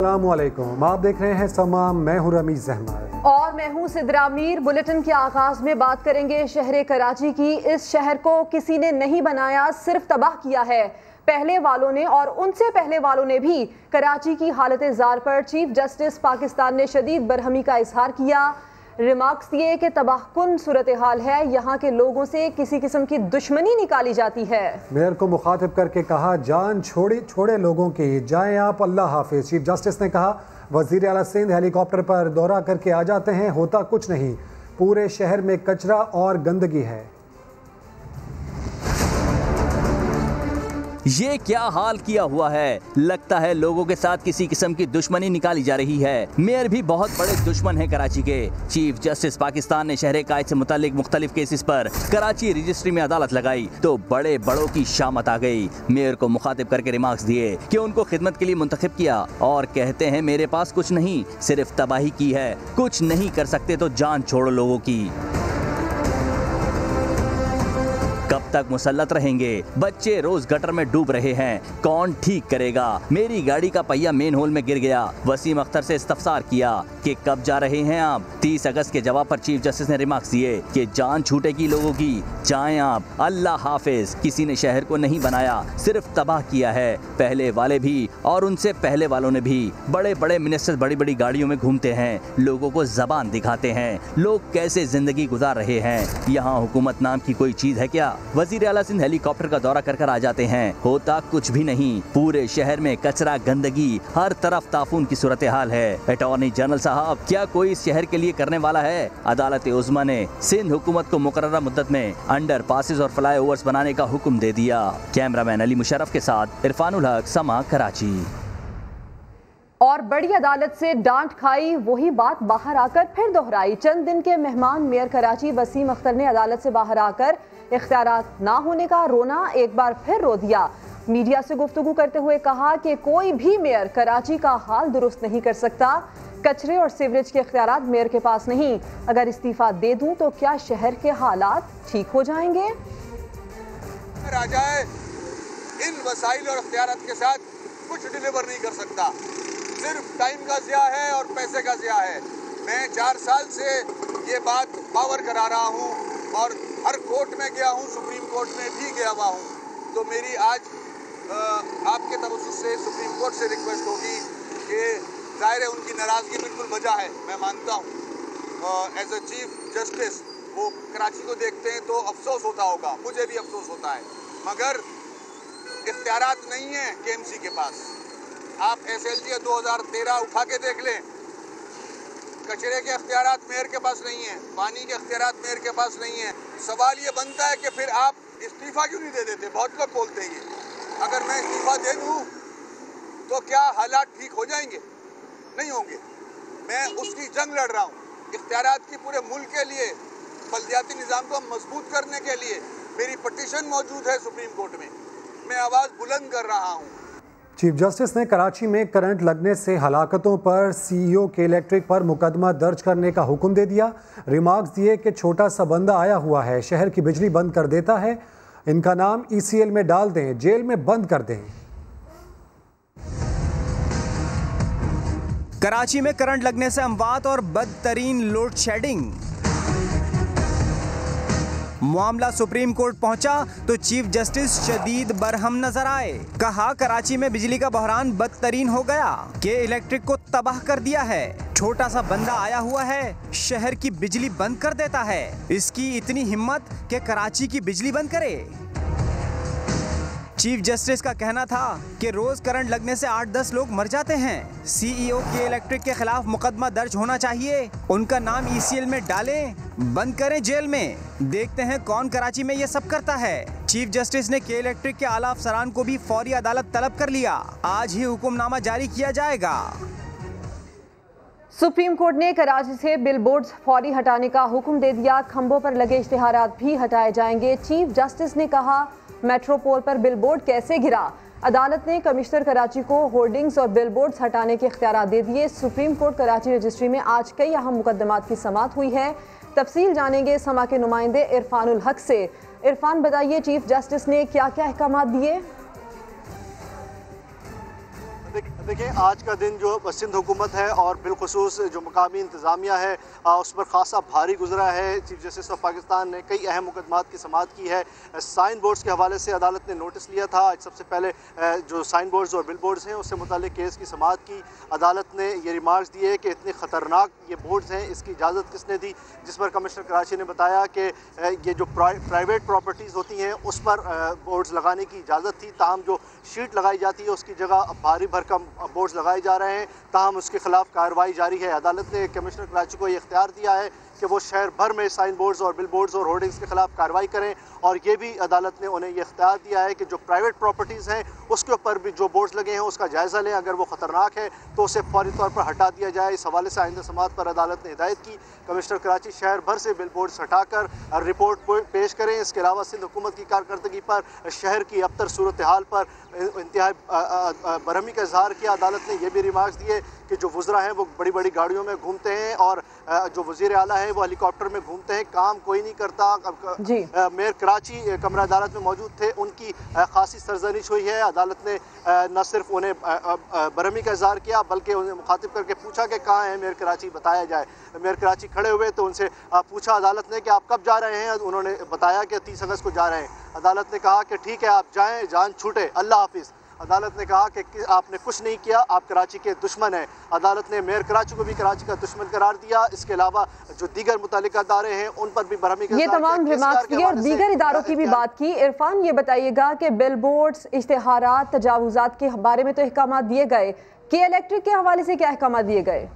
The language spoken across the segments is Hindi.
अस्सलामुअलैकुम, आप देख रहे हैं समा। मैं हूं रमीज अहमद और मैं हूं सिद्रा मीर। बुलेटिन के आगाज में बात करेंगे शहर कराची की। इस शहर को किसी ने नहीं बनाया, सिर्फ तबाह किया है पहले वालों ने, और उनसे पहले वालों ने भी। कराची की हालत जार पर चीफ जस्टिस पाकिस्तान ने शदीद बरहमी का इजहार किया। रिमार्क्स दिए कि तबाहकुन सूरत हाल है, यहाँ के लोगों से किसी किस्म की दुश्मनी निकाली जाती है। मेयर को मुखातिब करके कहा, जान छोड़े लोगों की, जाएं आप, अल्लाह हाफिज। चीफ जस्टिस ने कहा, वजीर आला सिंध हेलीकॉप्टर पर दौरा करके आ जाते हैं, होता कुछ नहीं, पूरे शहर में कचरा और गंदगी है। ये क्या हाल किया हुआ है, लगता है लोगों के साथ किसी किस्म की दुश्मनी निकाली जा रही है। मेयर भी बहुत बड़े दुश्मन है कराची के। चीफ जस्टिस पाकिस्तान ने शहर कायद से मुतालिक मुख्तलिफ केसेस पर कराची रजिस्ट्री में अदालत लगाई तो बड़े बड़ों की शामत आ गई। मेयर को मुखातिब करके रिमार्क्स दिए कि उनको खिदमत के लिए मुंतखब किया और कहते हैं मेरे पास कुछ नहीं, सिर्फ तबाही की है, कुछ नहीं कर सकते तो जान छोड़ो लोगों की। कब तक मुसल्लत रहेंगे? बच्चे रोज गटर में डूब रहे हैं, कौन ठीक करेगा? मेरी गाड़ी का पहिया मेन होल में गिर गया। वसीम अख्तर से इस्तफसार किया कि कब जा रहे हैं आप? 30 अगस्त के जवाब पर चीफ जस्टिस ने रिमार्क्स दिए कि जान छूटेगी लोगों की, जाएं आप, अल्लाह हाफिज। किसी ने शहर को नहीं बनाया, सिर्फ तबाह किया है। पहले वाले भी और उनसे पहले वालों ने भी। बड़े बड़े मिनिस्टर बड़ी बड़ी गाड़ियों में घूमते हैं, लोगों को जबान दिखाते हैं, लोग कैसे जिंदगी गुजार रहे हैं। यहाँ हुकूमत नाम की कोई चीज है क्या? वजीर आला सिंध हेलीकॉप्टर का दौरा कर आ जाते हैं, होता कुछ भी नहीं। पूरे शहर में कचरा, गंदगी, हर तरफ ताफून की सूरत हाल है। अटॉर्नी जनरल साहब, क्या कोई इस शहर के लिए करने वाला है? अदालत उज़्मा ने सिंध हुकूमत को मुकर्ररा मुद्दत में अंडर पासिस और फ्लाई ओवर्स बनाने का हुक्म दे दिया। कैमरामैन अली मुशर्रफ के साथ इरफानुल हक, समा, कराची। और बड़ी अदालत से डांट खाई, वही बात बाहर आकर फिर दोहराई। चंद दिन के मेहमान मेयर कराची वसीम अख्तर ने अदालत से बाहर आकर इख्तियारात ना होने का रोना एक बार फिर रो दिया। मीडिया से गुफ्तगू करते हुए कहा कि कोई भी मेयर कराची का हाल दुरुस्त नहीं कर सकता। कचरे और सीवरेज के इख्तियारात मेयर के पास नहीं। अगर इस्तीफा दे दूं तो क्या शहर के हालात ठीक हो जाएंगे? आ जाए, इन वसाइल और इख्तियारात के साथ कुछ डिलीवर नहीं कर सकता। सिर्फ टाइम का ज़िया है और पैसे का ज़िया है। मैं 4 साल से ये बात पावर करा रहा हूँ और हर कोर्ट में गया हूँ, सुप्रीम कोर्ट में भी गया हुआ हूँ। तो मेरी आज आपके तवज्जुह से सुप्रीम कोर्ट से रिक्वेस्ट होगी कि ज़ाहिर है उनकी नाराज़गी बिल्कुल वजह है, मैं मानता हूँ। एज अ चीफ जस्टिस वो कराची को देखते हैं तो अफसोस होता होगा, मुझे भी अफसोस होता है, मगर इख्तियारात नहीं है KMC के पास। आप SLG 2013 उठा के देख लें, कचरे के इख्तियारात मेयर के पास नहीं है, पानी के इख्तियारात मेयर के पास नहीं है। सवाल ये बनता है कि फिर आप इस्तीफा क्यों नहीं दे देते? बहुत लोग बोलते हैं ये, अगर मैं इस्तीफा दे दूँ तो क्या हालात ठीक हो जाएंगे? नहीं होंगे। मैं उसकी जंग लड़ रहा हूँ, इख्तियारात की पूरे मुल्क के लिए, बल्दियाती निज़ाम को मजबूत करने के लिए। मेरी पटिशन मौजूद है सुप्रीम कोर्ट में, मैं आवाज़ बुलंद कर रहा हूँ। चीफ जस्टिस ने कराची में करंट लगने से हलाकतों पर CEO के इलेक्ट्रिक पर मुकदमा दर्ज करने का हुक्म दे दिया। रिमार्क्स दिए कि छोटा सा बंदा आया हुआ है, शहर की बिजली बंद कर देता है, इनका नाम ECL में डाल दें, जेल में बंद कर दें। कराची में करंट लगने से अमवात और बदतरीन लोड शेडिंग। मामला सुप्रीम कोर्ट पहुंचा तो चीफ जस्टिस शदीद बरहम नजर आए। कहा कराची में बिजली का बहरान बदतरीन हो गया कि इलेक्ट्रिक को तबाह कर दिया है। छोटा सा बंदा आया हुआ है, शहर की बिजली बंद कर देता है। इसकी इतनी हिम्मत कि कराची की बिजली बंद करे। चीफ जस्टिस का कहना था कि रोज करंट लगने से 8-10 लोग मर जाते हैं। CEO के इलेक्ट्रिक के खिलाफ मुकदमा दर्ज होना चाहिए, उनका नाम ECL में डालें, बंद करें जेल में। देखते हैं कौन कराची में ये सब करता है। चीफ जस्टिस ने के इलेक्ट्रिक के आला अफसरान को भी फौरी अदालत तलब कर लिया। आज ही हुक्मनामा जारी किया जाएगा। सुप्रीम कोर्ट ने कराची से बिलबोर्ड्स फौरी हटाने का हुक्म दे दिया। खंभों पर लगे इश्तिहारात भी हटाए जाएंगे। चीफ जस्टिस ने कहा, मेट्रोपोल पर बिलबोर्ड कैसे गिरा? अदालत ने कमिश्नर कराची को होर्डिंग्स और बिलबोर्ड्स हटाने के इख्तियार दे दिए। सुप्रीम कोर्ट कराची रजिस्ट्री में आज कई अहम मुकदमात की समाअत हुई है। तफसील जानेंगे समा के नुमाइंदे इरफानुल हक से। इरफान, बताइए चीफ जस्टिस ने क्या क्या अहकाम दिए? देखिए, आज का दिन जो सिंध हुकूमत है और बिलखुसूस जो मकामी इंतज़ामिया है उस पर खासा भारी गुजरा है। चीफ जस्टिस ऑफ पाकिस्तान ने कई अहम मुकदमात की समाअत की है। साइन बोर्ड्स के हवाले से अदालत ने नोटिस लिया था। आज सबसे पहले जो साइन बोर्ड्स और बिल बोर्ड्स हैं उससे मुताल्लिक केस की समाअत की। अदालत ने ये रिमार्क्स दिए कि इतने ख़तरनाक ये बोर्ड्स हैं, इसकी इजाज़त किसने दी, जिस पर कमिश्नर कराची ने बताया कि ये जो प्राइवेट प्रॉपर्टीज़ होती हैं उस पर बोर्ड्स लगाने की इजाज़त थी, ताहम जो शीट लगाई जाती है उसकी जगह भारी भरकम बोर्ड्स लगाए जा रहे हैं, ताहम उसके खिलाफ कार्रवाई जारी है। अदालत ने कमिश्नर कराची को ये इख्तियार दिया है कि वो शहर भर में साइन बोर्ड्स और बिल बोर्ड्स और होर्डिंग्स के खिलाफ कार्रवाई करें, और ये भी अदालत ने उन्हें ये इख्तियार दिया है कि जो प्राइवेट प्रॉपर्टीज़ हैं उसके ऊपर भी जो बोर्ड्स लगे हैं उसका जायज़ा लें, अगर वो ख़तरनाक है तो उसे फौरी तौर पर हटा दिया जाए। इस हवाले से आइंदा समाअत पर अदालत ने हिदायत की कमिश्नर कराची शहर भर से बिल बोर्ड्स हटाकर रिपोर्ट पेश करें। इसके अलावा सिंध हुकूमत की कारकर्दगी पर, शहर की अबतर सूरत हाल पर इंतहाई बरहमी का इजहार किया। अदालत ने यह भी रिमार्क्स दिए कि जो वज़रा हैं वो बड़ी बड़ी गाड़ियों में घूमते हैं और जो वज़ीर आला है वो हेलीकॉप्टर में घूमते हैं, काम कोई नहीं करता। मेयर कराची कमरा अदालत में मौजूद थे, उनकी खासी सरजनिश हुई है। अदालत ने न सिर्फ उन्हें बरहमी का इजहार किया बल्कि उन्हें मुखातिब करके पूछा कि कहाँ है मेयर कराची, बताया जाए। मेयर कराची खड़े हुए तो उनसे पूछा अदालत ने कि आप कब जा रहे हैं, उन्होंने बताया कि 30 अगस्त को जा रहे हैं। अदालत ने कहा कि ठीक है आप जाएँ, जान छूटे, अल्लाह हाफिज़। अदालत ने कहा कि आपने कुछ नहीं किया, आप कराची के दुश्मन हैं। अदालत ने मेयर कराची को भी कराची का दुश्मन करार दिया। इसके अलावा जो दीगर मुतालिका इदारे हैं उन पर भी बरहमी का ये तमाम रिमार्क्स किए और दीगर इदारों की भी बात की। इरफान, ये बताइएगा कि बिल बोर्ड्स, इश्तिहारात, तजावुजात के बारे में तो अहकाम दिए गए, के इलेक्ट्रिक के हवाले से क्या अहकाम दिए गए?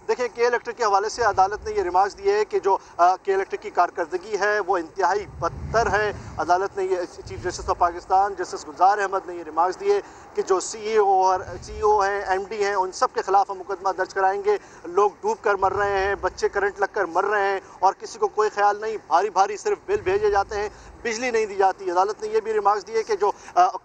देखिए, के इलेक्ट्रिक के हवाले से अदालत ने ये रिमार्क्स दिए है कि जो के इलेक्ट्रिक की कारकर्दगी है वो इंतहाई बदतर है। अदालत ने ये chief justice of Pakistan justice Gulzar Ahmed ने ये रिमार्क्स दिए कि जो CEO हैं, MD हैं, उन सब के खिलाफ हम मुकदमा दर्ज कराएंगे। लोग डूब कर मर रहे हैं, बच्चे करंट लग कर मर रहे हैं और किसी को कोई ख्याल नहीं, भारी भारी सिर्फ बिल भेजे जाते हैं, बिजली नहीं दी जाती। अदालत ने यह भी रिमार्क्स दिए कि जो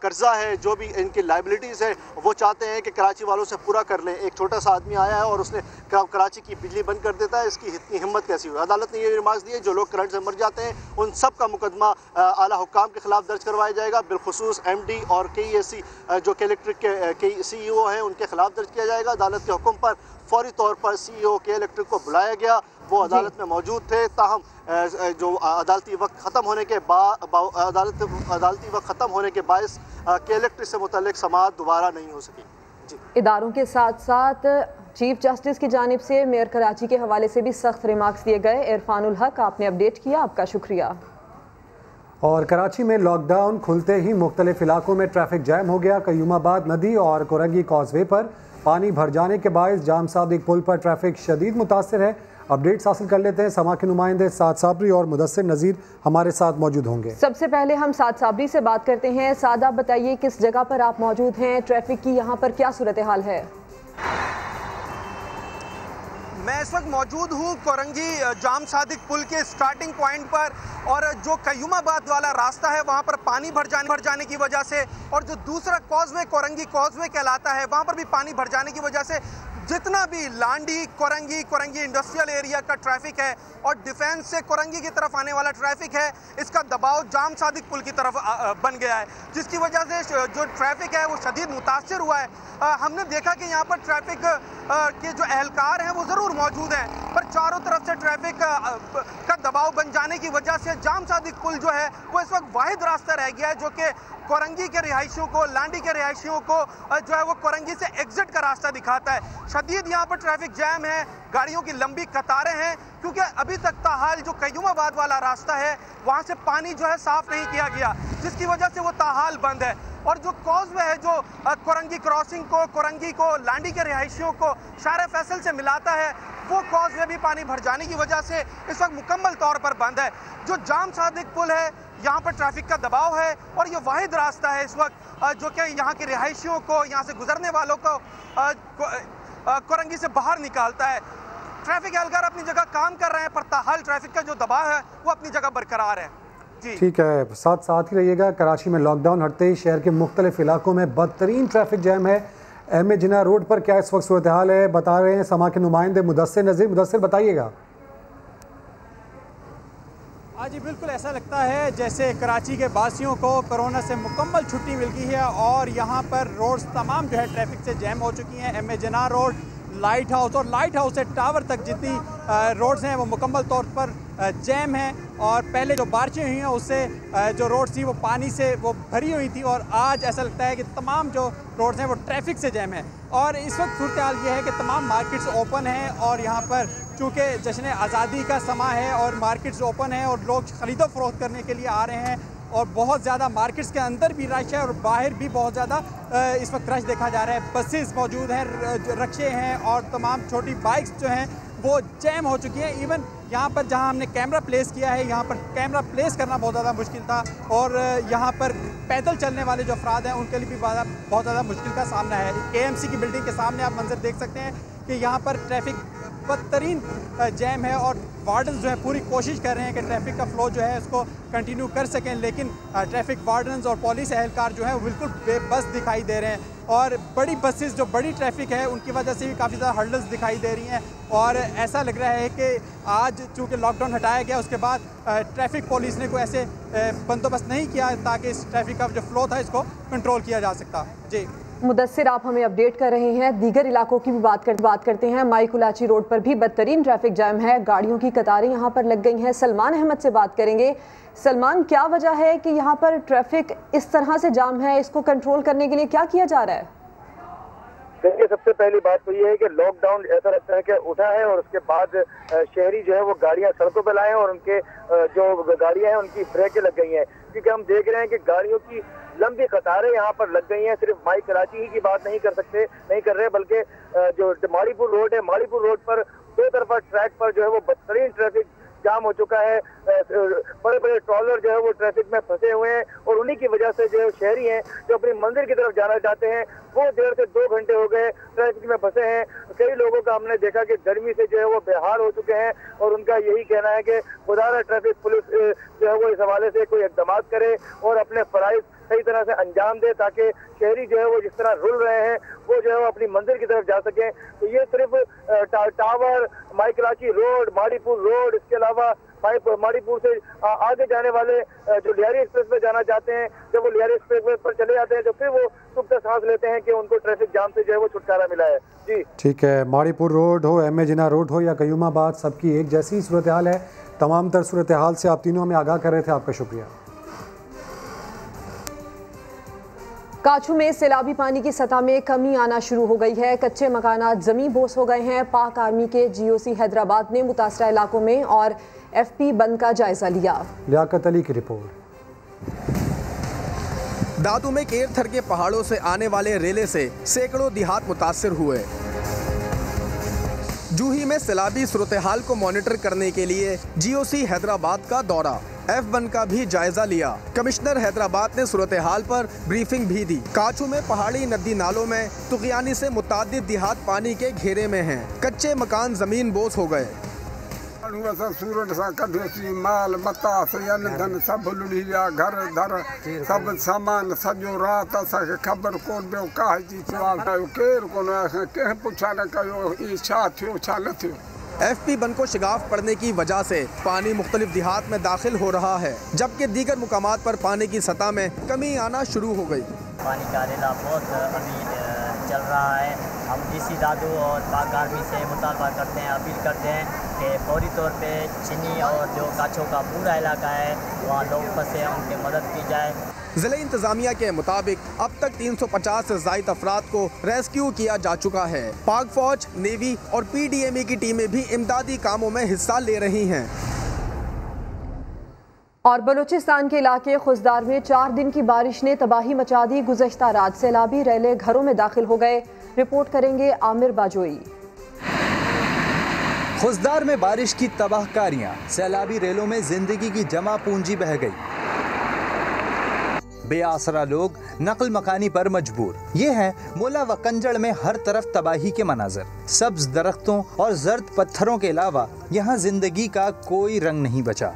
कर्जा है, जो भी इनकी लाइबिलिटीज़ है, वो चाहते हैं कि कराची वालों से पूरा कर लें। एक छोटा सा आदमी आया है और उसने कराची की बिजली बंद कर देता है, इसकी इतनी हिम्मत कैसी हुई। अदालत ने ये रिमार्क्स दिए जो लोग करंट से मर जाते हैं उन सब का मुकदमा आला हुक्काम के खिलाफ दर्ज करवाया जाएगा। बिलखुसूस MD और KESC जो के इलेक्ट्रिक के CEO हैं उनके खिलाफ दर्ज किया जाएगा। अदालत के हुक्म पर फौरी तौर पर CEO के इलेक्ट्रिक को बुलाया गया, वो अदालत में मौजूद थे, ताहम जो अदालती वक्त ख़त्म होने के अदालती वक्त ख़त्म होने के बायस के इलेक्ट्रिक से मुतल्लिक समाअत दोबारा नहीं हो सकी। इदारों के साथ साथ चीफ जस्टिस की जानिब से मेयर कराची के हवाले से भी सख्त रिमार्क्स दिए गए। इरफानुल हक, आपने अपडेट किया, आपका शुक्रिया। और कराची में लॉकडाउन खुलते ही मुख्तलिफ इलाकों में ट्रैफिक जैम हो गया। कयूमाबाद नदी और कोरंगी कॉजवे पर पानी भर जाने के बायस जाम सादिक पुल पर ट्रैफिक शदीद मुतासिर है। अपडेट्स हासिल कर लेते हैं। समा के नुमाइंदे साद साबरी और मुदस्सिर नज़ीर हमारे साथ मौजूद होंगे। सबसे पहले हम साद साबरी से बात करते हैं। साद, आप बताइए किस जगह पर आप मौजूद हैं, ट्रैफिक की यहाँ पर क्या सूरत हाल है? मैं इस वक्त मौजूद हूँ कोरंगी जाम सादिक पुल के स्टार्टिंग पॉइंट पर, और जो कयूमाबाद वाला रास्ता है वहाँ पर पानी भर जाने की वजह से, और जो दूसरा कॉजवे कोरंगी कॉजवे कहलाता है वहाँ पर भी पानी भर जाने की वजह से जितना भी लांडी कोरंगी इंडस्ट्रियल एरिया का ट्रैफिक है और डिफेंस से कोरंगी की तरफ आने वाला ट्रैफिक है, इसका दबाव जाम सादिक पुल की तरफ बन गया है, जिसकी वजह से जो ट्रैफिक है वो शदीद मुतासिर हुआ है। हमने देखा कि यहाँ पर ट्रैफिक के जो एहलकार हैं वो ज़रूर मौजूद हैं, पर चारों तरफ से ट्रैफिक का दबाव बन जाने की वजह से जाम सादिक पुल जो है वो इस वक्त वाहिद रास्ता रह गया है जो कि कोरंगी के रिहायशियों को, लांडी के रिहायशियों को जो है वो कोरंगी से एग्जिट का रास्ता दिखाता है। शदीद यहाँ पर ट्रैफिक जैम है, गाड़ियों की लंबी कतारें हैं, क्योंकि अभी तक ताहाल जो कयूमाबाद वाला रास्ता है वहाँ से पानी जो है साफ नहीं किया गया, जिसकी वजह से वो ताहाल बंद है। और जो कॉजवे है जो कोरंगी क्रॉसिंग को, कोरंगी को, लांडी के रिहायशियों को शार फैसल से मिलाता है, वो कॉजवे भी पानी भर जाने की वजह से इस वक्त मुकम्मल तौर पर बंद है। जो जाम सादिक पुल है यहाँ पर ट्रैफिक का दबाव है और ये वाहिद रास्ता है इस वक्त जो कि यहाँ के रिहायशियों को, यहाँ से गुजरने वालों को कोरंगी से बाहर निकालता है। ट्रैफिक एहलकार अपनी जगह काम कर रहे हैं, पर ताहाल ट्रैफिक का जो दबाव है वो अपनी जगह बरकरार है। जी ठीक है, साथ ही रहिएगा। कराची में लॉकडाउन हटते ही शहर के मुख्तलिफ इलाकों में बदतरीन ट्रैफिक जैम है। MA जिन्ना रोड पर क्या इस वक्त सूरत हाल है, बता रहे हैं समा के नुमाइंदे मुदस्सिर नज़ीर। मुदस्सिर, बताइएगा। हाँ जी, बिल्कुल ऐसा लगता है जैसे कराची के वासियों को कोरोना से मुकम्मल छुट्टी मिल गई है और यहाँ पर रोड्स तमाम जो है ट्रैफिक से जैम हो चुकी हैं। M A Jinnah road, lighthouse और लाइट हाउस से टावर तक जितनी रोड्स हैं वो मुकम्मल तौर पर जैम हैं। और पहले जो बारिशें हुई हैं उससे जो रोड थी वो पानी से वो भरी हुई थी और आज ऐसा लगता है कि तमाम जो रोड्स हैं वो ट्रैफिक से जैम है। और इस वक्त सूरत हाल ये है कि तमाम मार्केट्स ओपन हैं और यहाँ पर चूँकि जश्न आज़ादी का समा है और मार्केट्स ओपन है और लोग ख़रीदो फरोख्त करने के लिए आ रहे हैं और बहुत ज़्यादा मार्केट्स के अंदर भी रश है और बाहर भी बहुत ज़्यादा इस वक्त रश देखा जा रहा है। बसेस मौजूद हैं, रिक्शे हैं और तमाम छोटी बाइक्स जो हैं वो जैम हो चुकी हैं। इवन यहाँ पर जहाँ हमने कैमरा प्लेस किया है, यहाँ पर कैमरा प्लेस करना बहुत ज़्यादा मुश्किल था और यहाँ पर पैदल चलने वाले जो अफराद हैं उनके लिए भी बहुत ज़्यादा मुश्किल का सामना है। KMC की बिल्डिंग के सामने आप मंजर देख सकते हैं कि यहाँ पर ट्रैफिक बदतरीन जैम है और वार्डन्स जो है पूरी कोशिश कर रहे हैं कि ट्रैफिक का फ़्लो जो है उसको कंटिन्यू कर सकें, लेकिन ट्रैफिक वार्डन्स और पुलिस एहलकार जो है वो बिल्कुल बेबस दिखाई दे रहे हैं। और बड़ी बसेस जो बड़ी ट्रैफिक है उनकी वजह से भी काफ़ी ज़्यादा हर्डल्स दिखाई दे रही हैं और ऐसा लग रहा है कि आज चूँकि लॉकडाउन हटाया गया उसके बाद ट्रैफिक पुलिस ने कोई ऐसे बंदोबस्त नहीं किया ताकि इस ट्रैफिक का जो फ़्लो था इसको कंट्रोल किया जा सकता। जी मुदस्सिर, आप हमें अपडेट कर रहे हैं। दीगर इलाकों की भी बात करते हैं। माई कुलाची रोड पर भी बदतरीन ट्रैफिक जैम है, गाड़ियों की कतारें यहाँ पर लग गई हैं। सलमान अहमद से बात करेंगे। सलमान, क्या वजह है कि यहाँ पर ट्रैफिक इस तरह से जाम है? इसको कंट्रोल करने के लिए क्या किया जा रहा है? देखिए, सबसे पहली बात तो ये है कि लॉकडाउन ऐसा लगता है कि उठा है और उसके बाद शहरी जो है वो गाड़ियां सड़कों पर लाए हैं और उनके जो गाड़ियां हैं उनकी ब्रेकें लग गई हैं, क्योंकि हम देख रहे हैं कि गाड़ियों की लंबी कतारें यहाँ पर लग गई हैं। सिर्फ माई कराची ही की बात नहीं कर रहे, बल्कि जो माड़ीपुर रोड है, माड़ीपुर रोड पर दो तरफा ट्रैक पर जो है वो बदतरीन ट्रैफिक जाम हो चुका है। बड़े बड़े ट्रॉलर जो है वो ट्रैफिक में फंसे हुए हैं और उन्हीं की वजह से जो शहरी हैं जो अपनी मंदिर की तरफ जाना चाहते हैं वो 1.5 से 2 घंटे हो गए ट्रैफिक में फंसे हैं। कई लोगों का हमने देखा कि गर्मी से जो है वो बेहाल हो चुके हैं और उनका यही कहना है कि खुदारा ट्रैफिक पुलिस जो है वो इस हवाले से कोई इक़दाम करे और अपने फराइज सही तरह से अंजाम दे ताकि शहरी जो है वो जिस तरह रुल रहे हैं वो जो है वो अपनी मंदिर की तरफ जा सकें। तो ये सिर्फ टावर, माई कराची रोड, माड़ीपुर रोड, इसके अलावा माड़ीपुर से आगे जाने वाले जो लियारी एक्सप्रेस पे जाना चाहते हैं, जब वो लियारी एक्सप्रेस पर चले जाते हैं तो फिर वो सुबह सांस लेते हैं कि उनको ट्रैफिक जाम से जो है वो छुटकारा मिला है। जी ठीक है, माड़ीपुर रोड हो, एम ए जिन्ना रोड हो या कयूमाबाद, सबकी एक जैसी सूरत हाल है। तमाम तर सूरत हाल से आप तीनों हमें आगाह कर रहे थे, आपका शुक्रिया। काछू में सैलाबी पानी की सतह में कमी आना शुरू हो गई है। कच्चे मकानात जमी बोस हो गए हैं। पाक आर्मी के GOC हैदराबाद ने मुतासरा इलाकों में और FP बंद का जायजा लिया। लियाकत अली की रिपोर्ट। दादू में केरथर के पहाड़ों से आने वाले रेले से सैकड़ों देहात मुतासर हुए। जूही में सैलाबी सूरत हाल को मॉनिटर करने के लिए GOC हैदराबाद का दौरा, F1 का भी जायजा लिया। कमिश्नर हैदराबाद ने सूरत हाल पर ब्रीफिंग भी दी। काछू में पहाड़ी नदी नालों में तुगयानी से मुतादिद देहात पानी के घेरे में हैं। कच्चे मकान जमीन बोस हो गए। माल बता धन सब लुढ़िया घर धर सब सामान सजो रात असांखे ख़बर कोन पियो काहे जी केर कोन कंहिं पुछा न कयो ई छा थियो छा न थियो। FP बंद को शिगाफ पड़ने की वजह से पानी मुख्तलिफ देहात में दाखिल हो रहा है, जबकि दीगर मुकामात पर पानी की सतह में कमी आना शुरू हो गई। पानी का रेला बहुत अभी चल रहा है। हम DC दादू और पाक आर्मी से मुतालबा करते हैं, अपील करते हैं कि फौरी तौर पे चीनी और जो काछो का पूरा इलाका है वहाँ लोग फंसे हैं, उनकी मदद की जाए। ज़िले इंतजामिया के मुताबिक अब तक 350 से ज़ायद अफराद को रेस्क्यू किया जा चुका है। पाक फौज, नेवी और PDME की टीमें भी इमदादी कामों में हिस्सा ले रही हैं। और बलूचिस्तान के इलाके खुजदार में 4 दिन की बारिश ने तबाही मचा दी। गुज़श्ता रात सैलाबी रेले घरों में दाखिल हो गए। रिपोर्ट करेंगे आमिर बाजोई। खुजदार में बारिश की तबाहकारियां, सैलाबी रेलों में जिंदगी की जमा पूंजी बह गई। बेआसरा लोग नकल मकानी पर मजबूर। ये है मोला व कंजड़ में हर तरफ तबाही के मनाजर। सब्ज दरख्तों और जर्द पत्थरों के अलावा यहाँ जिंदगी का कोई रंग नहीं बचा।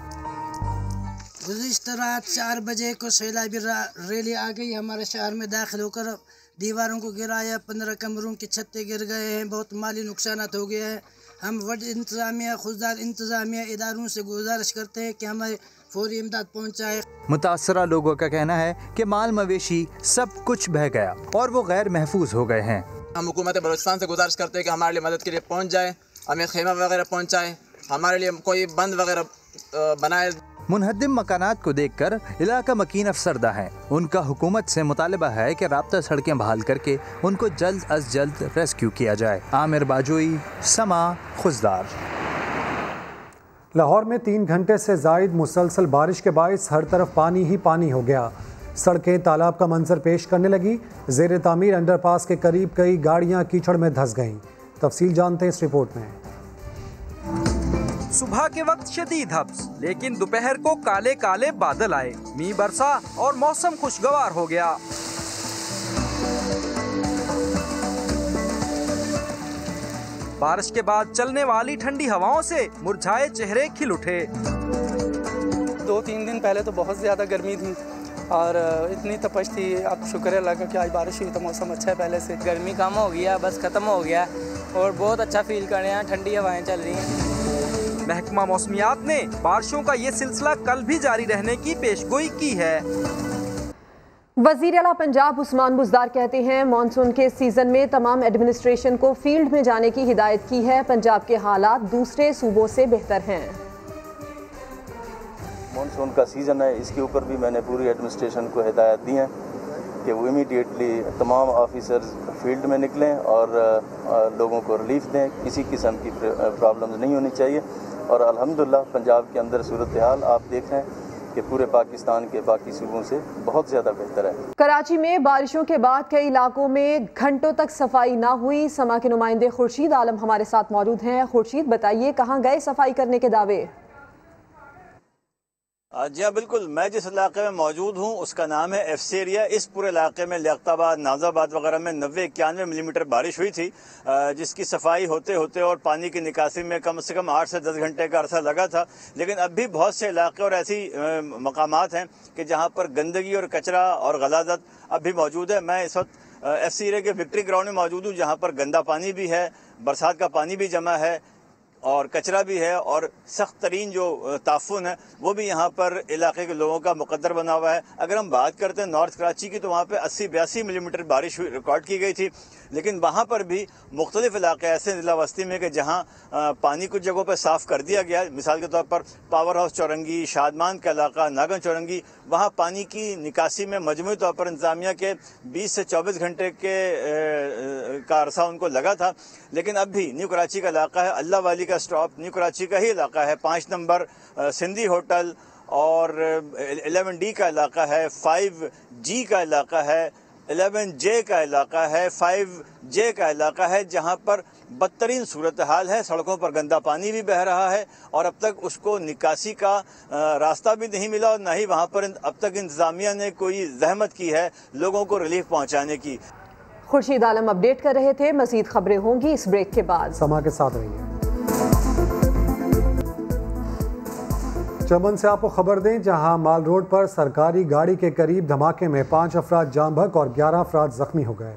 गुज़िश्ता रात 4 बजे को सैलाबी रैली आ गई, हमारे शहर में दाखिल होकर दीवारों को गिराया, 15 कमरों की छतें गिर गए हैं, बहुत माली नुकसान हो गया है। हम वड इंतज़ामिया, खुददार इंतज़ामिया इदारों से गुजारिश करते हैं कि हमें फौरी इमदाद पहुँचाए। मुतासरा लोगों का कहना है कि माल मवेशी सब कुछ बह गया और वो गैर महफूज हो गए हैं। हम हुकूमत बलूचिस्तान से गुजारिश करते हैं कि हमारे लिए मदद के लिए पहुँच जाए, हमें खेमा वगैरह पहुँचाए, हमारे लिए कोई बंद वगैरह बनाए। मुनहद्दिम मकानात को देखकर इलाका मकीन अफसरदा है। उनका हुकूमत से मुतालबा है कि राब्ता सड़कें बहाल करके उनको जल्द अज जल्द रेस्क्यू किया जाए। आमिर बाजोई, समा, खुजदार। लाहौर में 3 घंटे से जायद मुसलसल बारिश के बायस हर तरफ पानी ही पानी हो गया। सड़कें तालाब का मंजर पेश करने लगी। ज़ेर तामीर अंडरपास के करीब कई गाड़ियां कीचड़ में धंस गईं। तफसील जानते हैं इस रिपोर्ट में। सुबह के वक्त शदीद हब्स, लेकिन दोपहर को काले काले बादल आए, मींह बरसा और मौसम खुशगवार हो गया। बारिश के बाद चलने वाली ठंडी हवाओं से मुरझाए चेहरे खिल उठे। 2-3 दिन पहले तो बहुत ज़्यादा गर्मी थी और इतनी तपश थी। अब शुक्र है लगा कि आज बारिश हुई तो मौसम अच्छा है। पहले से गर्मी कम हो गया, बस ख़त्म हो गया और बहुत अच्छा फील कर रहे हैं। ठंडी हवाएं चल रही हैं। महकमा मौसमियात ने बारिशों का ये सिलसिला कल भी जारी रहने की पेशगोई की है। वज़ीर आला पंजाब उस्मान बुज़दार कहते हैं मानसून के सीज़न में तमाम एडमिनिस्ट्रेशन को फील्ड में जाने की हिदायत की है। पंजाब के हालात दूसरे सूबों से बेहतर हैं। मानसून का सीज़न है, इसके ऊपर भी मैंने पूरी एडमिनिस्ट्रेशन को हिदायत दी हैं कि वो इमीडिएटली तमाम ऑफिसर्स फील्ड में निकलें और लोगों को रिलीफ दें। किसी किस्म की प्रॉब्लम्स नहीं होनी चाहिए और अल्हम्दुलिल्लाह पंजाब के अंदर सूरत हाल आप देख रहे हैं कि पूरे पाकिस्तान के बाकी सूबों से बहुत ज़्यादा बेहतर है। कराची में बारिशों के बाद कई इलाकों में घंटों तक सफाई ना हुई। समा के नुमाइंदे खुर्शीद आलम हमारे साथ मौजूद हैं। खुर्शीद, बताइए कहाँ गए सफाई करने के दावे? जी हाँ बिल्कुल, मैं जिस इलाके में मौजूद हूँ उसका नाम है FC एरिया। इस पूरे इलाके में लियाकताबाद, नाजाबाद वगैरह में 90-91 मिलीमीटर बारिश हुई थी, जिसकी सफाई होते होते और पानी की निकासी में कम से कम 8 से 10 घंटे का अरसा लगा था। लेकिन अब भी बहुत से इलाके और ऐसी मकामात हैं कि जहाँ पर गंदगी और कचरा और गलाजत अब भी मौजूद है। मैं इस वक्त FC एरिया के विक्ट्री ग्राउंड में मौजूद हूँ, जहाँ पर गंदा पानी भी है, बरसात का पानी भी जमा है और कचरा भी है और सख्त तरीन जो ताफुन है वो भी यहाँ पर इलाके के लोगों का मुकद्दर बना हुआ है। अगर हम बात करते हैं नॉर्थ कराची की तो वहाँ पे 80-82 मिलीमीटर बारिश रिकॉर्ड की गई थी, लेकिन वहाँ पर भी मुख्तलिफ इलाके ऐसे ज़िला वस्ती में कि जहाँ पानी कुछ जगहों पर साफ़ कर दिया गया। मिसाल के तौर पर पावर हाउस चौरंगी, शादमान का इलाका, नागन चौरंगी, वहाँ पानी की निकासी में मजमूई तौर पर इंतज़ामिया के 20 से 24 घंटे का अरसा उनको लगा था। लेकिन अब भी न्यू कराची का इलाका है, अल्लाह वाली का स्टॉप न्यू कराची का ही इलाका है, 5 नंबर सिंधी होटल और 11D का इलाका है, 5G का इलाका है, 11J का इलाका है, 5J का इलाका है, जहां पर बदतरीन सूरत हाल है। सड़कों पर गंदा पानी भी बह रहा है और अब तक उसको निकासी का रास्ता भी नहीं मिला और ना ही वहां पर अब तक इंतजामिया ने कोई जहमत की है लोगों को रिलीफ पहुंचाने की। खुर्शीद आलम अपडेट कर रहे थे। मजीद खबरें होंगी इस ब्रेक के बाद। समा के साथ रहिए। चमन से आपको खबर दें, जहां माल रोड पर सरकारी गाड़ी के करीब धमाके में 5 अफराद जाम बहक और 11 अफराद जख्मी हो गए।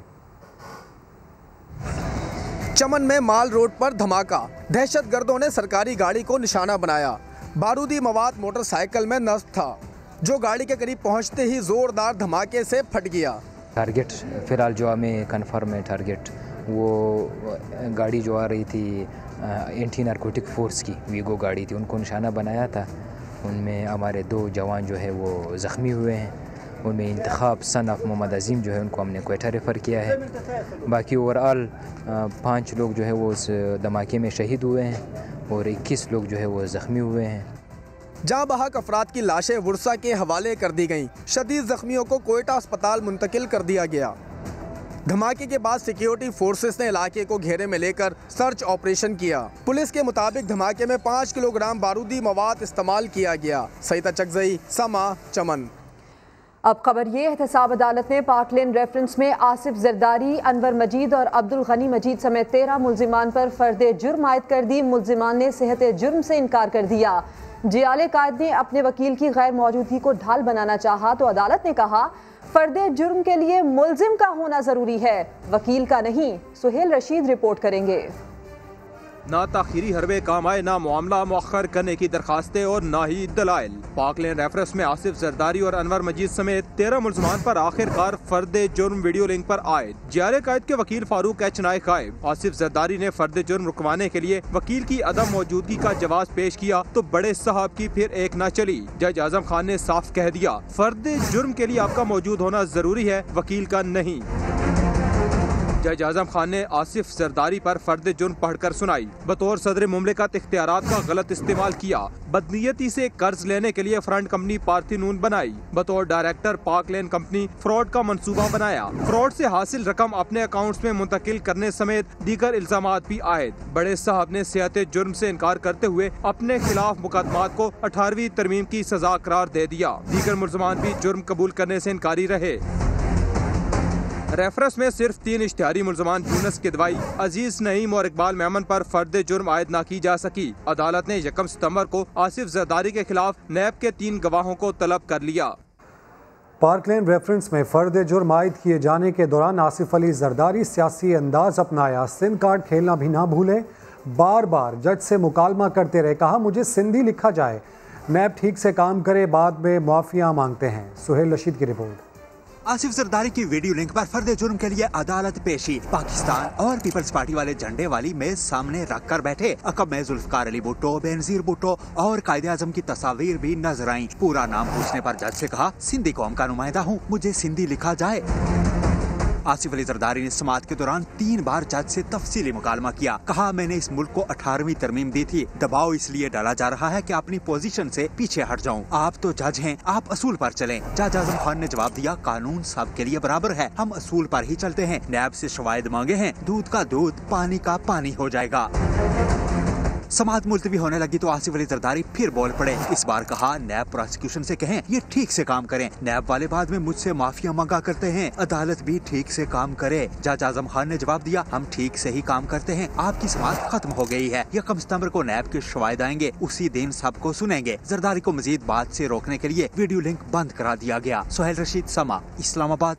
चमन में माल रोड पर धमाका, दहशतगर्दों ने सरकारी गाड़ी को निशाना बनाया। बारूदी मवाद मोटरसाइकिल में नस्ब था, जो गाड़ी के करीब पहुंचते ही जोरदार धमाके से फट गया। टारगेट फिलहाल जो हमें कन्फर्म है, टारगेट वो गाड़ी जो आ रही थी एंटी नारकोटिक फोर्स की वीगो गाड़ी थी, उनको निशाना बनाया था। उनमें हमारे 2 जवान जो है वो ज़ख्मी हुए हैं। उनमें इंतखाब सन ऑफ मोहम्मद अजीम जो है उनको हमने क्वेटा रेफ़र किया है। बाकी ओवरऑल 5 लोग जो है वो उस धमाके में शहीद हुए हैं और 21 लोग जो है वो ज़ख्मी हुए हैं। जहाँ बहक अफराद की लाशें वर्सा के हवाले कर दी गईं। शदीद जख्मियों को कोयटा अस्पताल मुंतकिल कर दिया गया। धमाके के बाद सिक्योरिटी फोर्सेस ने इलाके को घेरे में लेकर सर्च ऑपरेशन किया। पुलिस के मुताबिक धमाके में 5 किलोग्राम बारूदी मवाद इस्तेमाल किया गया। सईदा चकजई, समा, चमन। अब खबर ये, एहतसाब अदालत ने पार्कलेन रेफरेंस में आसिफ जरदारी, अनवर मजीद और अब्दुल गनी मजीद समेत 13 मुल्जिमान पर फर्द जुर्म आयद कर दी। मुल्जिमान ने सेहत जुर्म से इनकार कर दिया। जियाले कायद ने अपने वकील की गैर मौजूदगी को ढाल बनाना चाहा तो अदालत ने कहा फर्द जुर्म के लिए मुल्जिम का होना जरूरी है, वकील का नहीं। सुहेल रशीद रिपोर्ट करेंगे। ना ताखीरी हरबे काम आए, ना मामला मुअख्खर करने की दरखास्तें और ना ही दलाइल। पाक लेन रेफरेंस में आसिफ जरदारी और अनवर मजीद समेत 13 मुल्ज़मान पर आखिरकार फर्द जुर्म वीडियो लिंक पर आए। जियारे कायद के वकील फारूक एच नाइक गायब। आसिफ जरदारी ने फर्द जुर्म रुकवाने के लिए वकील की अदम मौजूदगी का जवाब पेश किया तो बड़े साहब की फिर एक न चली। जज आजम खान ने साफ कह दिया, फर्द जुर्म के लिए आपका मौजूद होना जरूरी है, वकील का नहीं। जज आजम खान ने आसिफ जरदारी पर फर्द जुर्म पढ़कर सुनाई। बतौर सदर मुमलिकत इख्तियारात का गलत इस्तेमाल किया। बदनीयती से कर्ज लेने के लिए फ्रंट कंपनी पार्थीनून बनाई। बतौर डायरेक्टर पाक लेन कंपनी फ्रॉड का मंसूबा बनाया। फ्रॉड से हासिल रकम अपने अकाउंट्स में मुंतकिल करने समेत दीगर इल्जामात भी आए। बड़े साहब ने सियात जुर्म से इनकार करते हुए अपने खिलाफ मुकदमात को 18वीं तरमीम की सजा करार दे दिया। दीगर मुल्ज़मान भी जुर्म कबूल करने से इनकारी रहे। रेफरेंस में सिर्फ 3 इश्तिहारी मुल्ज़मान यूनुस किदवाई, अजीज नईम और इकबाल मेमन पर फर्द जुर्म आयद न की जा सकी। अदालत ने 1 सितंबर को आसिफ जरदारी के खिलाफ नैब के 3 गवाहों को तलब कर लिया। पार्क लेन रेफरेंस में फर्द जुर्म आयद किए जाने के दौरान आसिफ अली जरदारी सियासी अंदाज अपनाया। सिंध कार्ड खेलना भी ना भूले। बार बार जज से मुकालमा करते रहे, कहा मुझे सिंधी लिखा जाए, नैब ठीक से काम करे, बाद में मुआफिया मांगते हैं। सुहेल रशीद की रिपोर्ट। आसिफ जरदारी की वीडियो लिंक पर फर्द जुर्म के लिए अदालत पेशी। पाकिस्तान और पीपल्स पार्टी वाले झंडे वाली मेज सामने रख कर बैठे। अकब में जुल्फकार अली भुट्टो, बेनजीर भुट्टो और कायदे आजम की तस्वीर भी नजर आई। पूरा नाम पूछने पर जज से कहा, सिंधी कौम का नुमाइंदा हूँ, मुझे सिंधी लिखा जाए। आसिफ अली जरदारी ने समाअत के दौरान 3 बार जज से तफसीली मुकालमा किया। कहा, मैंने इस मुल्क को 18वीं तरमीम दी थी, दबाव इसलिए डाला जा रहा है कि अपनी पोजीशन से पीछे हट जाऊं। आप तो जज हैं, आप असूल पर चलें। जज आजम खान ने जवाब दिया, कानून सब के लिए बराबर है, हम असूल पर ही चलते हैं। नैब से शवाहिद मांगे हैं, दूध का दूध, पानी का पानी हो जाएगा। समाअत मुलतवी होने लगी तो आसिफ अली जरदारी फिर बोल पड़े। इस बार कहा, नैब प्रोसिक्यूशन से कहें ये ठीक से काम करें। नैब वाले बाद में मुझसे माफिया मांगा करते हैं, अदालत भी ठीक से काम करे। जज आजम खान ने जवाब दिया, हम ठीक से ही काम करते हैं, आपकी समाअत खत्म हो गई है। 1 सितंबर को नैब के शवाहिद आएंगे, उसी दिन सबको सुनेंगे। जरदारी को मजीद बात से रोकने के लिए वीडियो लिंक बंद करा दिया गया। सुहेल रशीद, समा, इस्लामाबाद।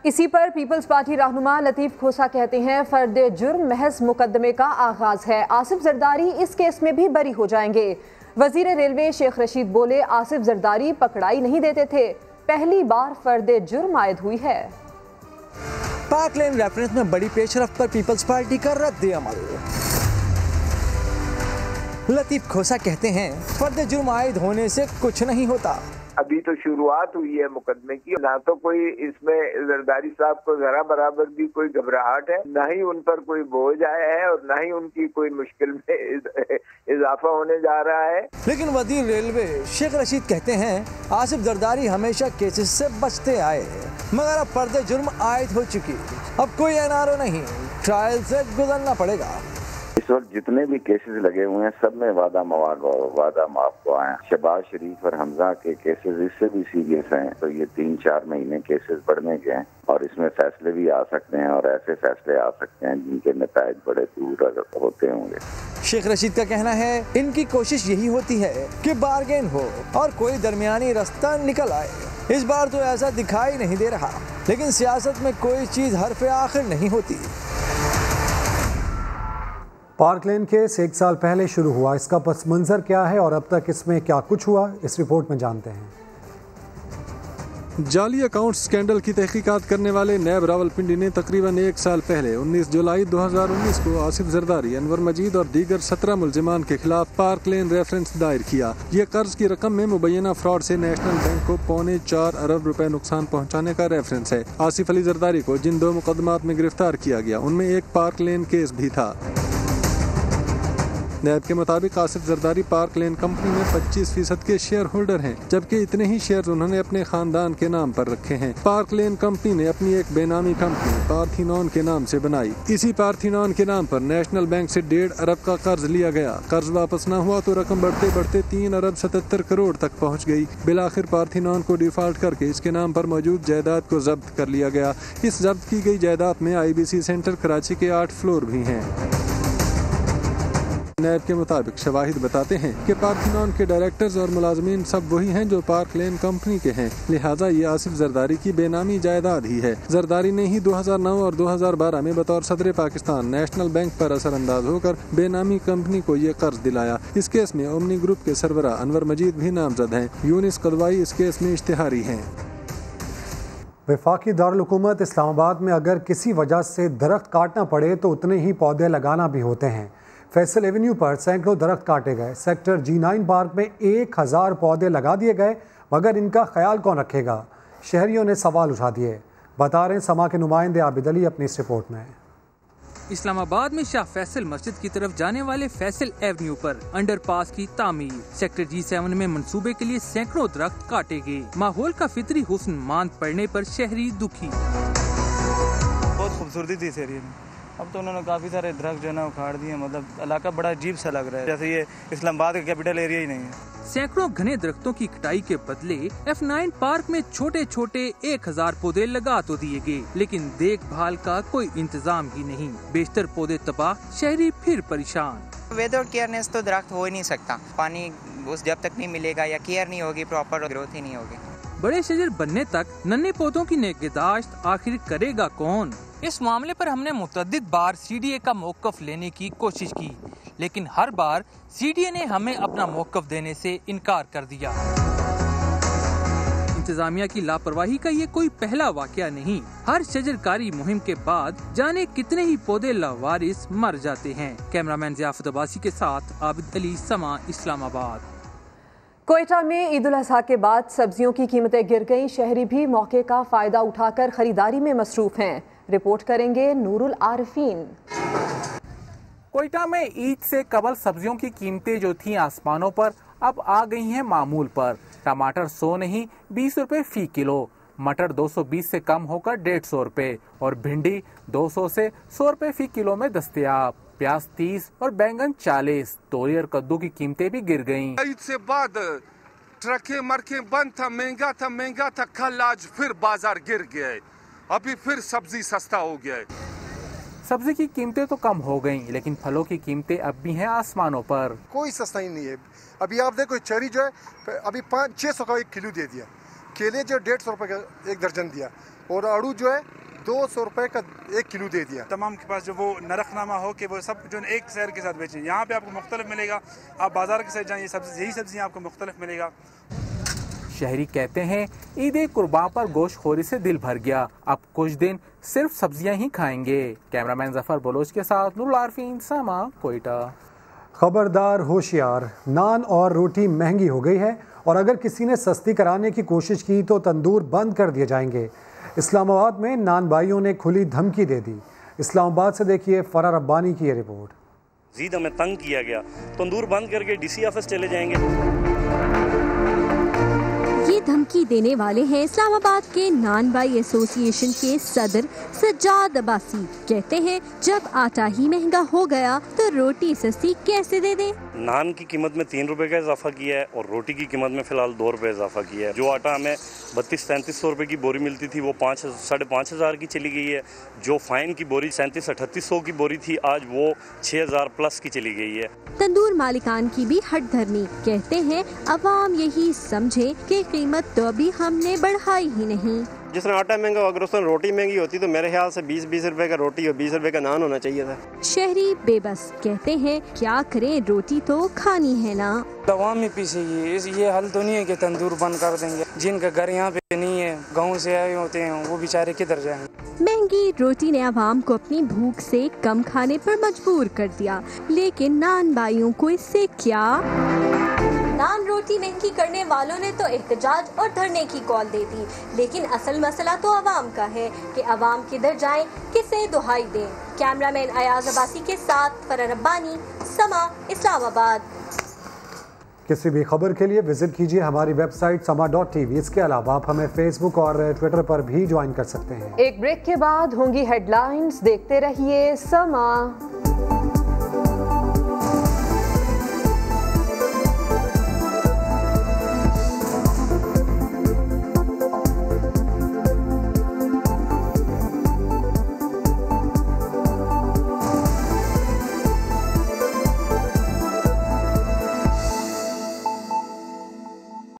इसी पर पीपल्स पार्टी रहनुमा लतीफ खोसा कहते हैं, फर्द जुर्म महज मुकदमे का आगाज है, आसिफ जरदारी इस केस में भी बरी हो जाएंगे। वजीर रेलवे शेख रशीद बोले, आसिफ जरदारी पकड़ाई नहीं देते थे, पहली बार फर्द जुर्म आयद हुई है। पाक लेन रेफरेंस में बड़ी पेशरफ्त पर पीपल्स पार्टी का रद्द अमल। लतीफ खोसा कहते हैं, फर्द जुर्म आयद होने से कुछ नहीं होता। अभी तो शुरुआत हुई है मुकदमे की, ना तो कोई इसमें जरदारी साहब को जरा बराबर भी कोई घबराहट है, ना ही उन पर कोई बोझ आया है और ना ही उनकी कोई मुश्किल में इजाफा होने जा रहा है। लेकिन वजीर रेलवे शेख रशीद कहते हैं, आसिफ जरदारी हमेशा केसेस से बचते आए, मगर अब फर्द जुर्म आयद हो चुकी, अब कोई एनआरओ नहीं, ट्रायल से गुजरना पड़ेगा। इस वक्त जितने भी केसेस लगे हुए हैं सब में वादा माफ को आए। शहबाज शरीफ और हमजा के केसेस इससे भी सीरियस हैं, तो ये 3-4 महीने केसेस बढ़ने के हैं और इसमें फैसले भी आ सकते हैं और ऐसे फैसले आ सकते हैं जिनके नतायज बड़े दूर होते होंगे। शेख रशीद का कहना है, इनकी कोशिश यही होती है कि बार्गेन हो और कोई दरमियानी रास्ता निकल आए। इस बार तो ऐसा दिखाई नहीं दे रहा, लेकिन सियासत में कोई चीज हरफ आखिर नहीं होती। पार्क लेन केस 1 साल पहले शुरू हुआ, इसका पस मंजर क्या है और अब तक इसमें क्या कुछ हुआ, इस रिपोर्ट में जानते हैं। जाली अकाउंट स्कैंडल की तहकीकात करने वाले नैब रावलपिंडी ने तकरीबन 1 साल पहले 19 जुलाई 2019 को आसिफ जरदारी, अनवर मजीद और दीगर 17 मुल्जिमान के खिलाफ पार्क लेन रेफरेंस दायर किया। ये कर्ज की रकम में मुबैना फ्रॉड से नेशनल बैंक को 4.25 अरब रुपए नुकसान पहुँचाने का रेफरेंस है। आसिफ अली जरदारी को जिन 2 मुकदमात में गिरफ्तार किया गया उनमें एक पार्क लेन केस भी था। नैब के मुताबिक आसिफ जरदारी पार्क लेन कंपनी में 25% के शेयर होल्डर हैं, जबकि इतने ही शेयर उन्होंने अपने खानदान के नाम पर रखे हैं। पार्क लेन कंपनी ने अपनी एक बेनामी कंपनी पार्थीनॉन के नाम से बनाई। इसी पार्थीनॉन के नाम पर नेशनल बैंक से 1.5 अरब का कर्ज लिया गया। कर्ज वापस न हुआ तो रकम बढ़ते बढ़ते 3 अरब 77 करोड़ तक पहुँच गई। बिलाखिर पार्थीनॉन को डिफॉल्ट करके इसके नाम पर मौजूद जायदाद को जब्त कर लिया गया। इस जब्त की गई जायदाद में IBC सेंटर कराची के 8 फ्लोर भी हैं। नैब के मुताबिक शवाहिद बताते हैं कि पार्थिनॉन के डायरेक्टर्स और मुलाजमीन सब वही हैं जो पार्क लेन कंपनी के हैं, लिहाजा ये आसिफ जरदारी की बेनामी जायदाद ही है। जरदारी ने ही 2009 और 2012 में बतौर सदर पाकिस्तान नेशनल बैंक पर असरअंदाज होकर बेनामी कंपनी को ये कर्ज दिलाया। इस केस में ओमनी ग्रुप के सरबरा अनवर मजीद भी नामजद हैं। यूनिस कदवाई इस केस में इश्तिहारी हैं। वफाकी दारुल हुकूमत इस्लामाबाद में अगर किसी वजह से दरख्त काटना पड़े तो उतने ही पौधे लगाना भी होते हैं। फैसल एवेन्यू पर सैकड़ों दरख्त काटे गए। सेक्टर G9 पार्क में 1000 पौधे लगा दिए गए, मगर इनका ख्याल कौन रखेगा? शहरियों ने सवाल उठा दिए। बता रहे हैं समा के नुमाइंदे आबिद अली अपनी इस रिपोर्ट में। इस्लामाबाद में शाह फैसल मस्जिद की तरफ जाने वाले फैसल एवेन्यू पर अंडरपास की तामीर। सेक्टर G7 में मंसूबे के लिए सैकड़ों दरख्त काटे गए। माहौल का फितरी हुस्न मांद पड़ने पर शहरी दुखी। बहुत खूबसूरती थी इस एरिया में, अब तो उन्होंने काफी सारे दरख्त जो है ना उखाड़ दिए। मतलब इलाका बड़ा अजीब सा लग रहा है, जैसे ये इस्लामाबाद का कैपिटल एरिया ही नहीं है। सैकड़ों घने दरख्तों की कटाई के बदले F9 पार्क में छोटे छोटे 1000 पौधे लगा तो दिए गए, लेकिन देखभाल का कोई इंतजाम ही नहीं। बेशतर पौधे तबाह, शहरी फिर परेशान। विदाउट केयरनेस तो दरख्त हो ही नहीं सकता। पानी उस जब तक नहीं मिलेगा या केयर नहीं होगी, प्रॉपर ग्रोथ ही नहीं होगी। बड़े शजर बनने तक नन्हे पौधों की निगहदाश्त आखिर करेगा कौन? इस मामले पर हमने मुतअद्दिद बार CDA का मौक़िफ़ लेने की कोशिश की, लेकिन हर बार CDA ने हमें अपना मौक़िफ़ देने से इनकार कर दिया। इंतजामिया की लापरवाही का ये कोई पहला वाकया नहीं। हर शजरकारी मुहिम के बाद जाने कितने ही पौधे लावारिस मर जाते हैं। कैमरामैन ज़ियाफ़त अब्बासी के साथ आबिद अली, समा, इस्लामाबाद। कोयटा में ईद उल अज़हा के बाद सब्जियों की कीमतें गिर गईं। शहरी भी मौके का फ़ायदा उठाकर खरीदारी में मसरूफ़ हैं। रिपोर्ट करेंगे नूरुल आरिफीन। कोयटा में ईद से कबल सब्जियों की कीमतें जो थीं आसमानों पर, अब आ गई हैं मामूल पर। टमाटर 100 नहीं 20 रुपए फी किलो, मटर 220 से कम होकर 150 रुपए और भिंडी 200 से 100 रुपए फी किलो में दस्तयाब। प्याज 30 और बैंगन 40। तोरी और कद्दू की कीमतें भी गिर गईं। ईद से बाद ट्रकें मरकें बंद था, महंगा था। कल आज फिर बाजार गिर गया है, अभी फिर सब्जी सस्ता हो गया है। सब्जी की कीमतें तो कम हो गईं, लेकिन फलों की कीमतें अब भी हैं आसमानों पर। कोई सस्ता ही नहीं है। अभी आप देखो चेरी जो है अभी 500-600 का 1 किलो दे दिया, केले जो 150 रुपए का 1 दर्जन दिया, और आड़ू जो है 200 रुपए का 1 किलो दे दिया। तमाम के पास जो वो नरखनामा हो कि वो सब जो एक शहर के साथ बेचें, यहाँ पे आपको मुख्तलिफ मिलेगा। आप बाजार के साथ जाइए, यही सब्जियाँ आपको मुख्तलिफ मिलेगा। शहरी कहते हैं ईद कुर्बान पर गोश्तखोरी से दिल भर गया, अब कुछ दिन सिर्फ सब्जियां ही खाएंगे। कैमरामैन जफर बलोच के साथ नूरुल आरिफीन, समा, कोयटा। खबरदार, होशियार, नान और रोटी महंगी हो गई है और अगर किसी ने सस्ती कराने की कोशिश की तो तंदूर बंद कर दिए जाएंगे। इस्लामाबाद में नान भाइयों ने खुली धमकी दे दी। इस्लामाबाद से देखिए फरार रब्बानी की ये रिपोर्ट। जीद हमें तंग किया गया, तंदूर बंद करके DC ऑफिस चले जाएंगे। ये धमकी देने वाले हैं इस्लामाबाद के नान भाई एसोसिएशन के सदर सज्जाद अब्बासी। कहते हैं जब आटा ही महंगा हो गया तो रोटी सस्ती कैसे दे दें। नान की कीमत में 3 रुपए का इजाफा किया है और रोटी की कीमत में फिलहाल 2 रुपए इजाफा किया है। जो आटा हमें 32-33 रुपए की बोरी मिलती थी वो 5,500 की चली गई है। जो फाइन की बोरी 37-38 की बोरी थी आज वो 6,000 प्लस की चली गई है। तंदूर मालिकान की भी हट धरनी। कहते हैं अवाम यही समझे कि कीमत तो अभी हमने बढ़ाई ही नहीं। जिस तरह आटा महंगा अगर उस तरह रोटी महंगी होती तो मेरे ख्याल से 20-20 रुपए का रोटी और 20 रुपए का नान होना चाहिए था। शहरी बेबस कहते हैं क्या करें, रोटी तो खानी है ना। अवाम ही पीछे ये हल तो नहीं है कि तंदूर बंद कर देंगे। जिनका घर यहाँ पे नहीं है, गाँव से आए होते हैं, वो बेचारे किधर जाएंगे। महंगी रोटी ने अवाम को अपनी भूख से कम खाने पर मजबूर कर दिया, लेकिन नान भाइयों को इससे क्या। नान रोटी महंगी करने वालों ने तो एहतजाज और धरने की कॉल दे दी, लेकिन असल मसला तो अवाम का है कि अवाम किधर जाएं, किसे दुहाई दें। कैमरामैन अयाज अब्बासी के साथ फरार रब्बानी, समा, इस्लामाबाद। किसी भी खबर के लिए विजिट कीजिए हमारी वेबसाइट sama.tv। इसके अलावा आप हमें फेसबुक और ट्विटर पर भी ज्वाइन कर सकते हैं। एक ब्रेक के बाद होंगी हेडलाइंस, देखते रहिए समा।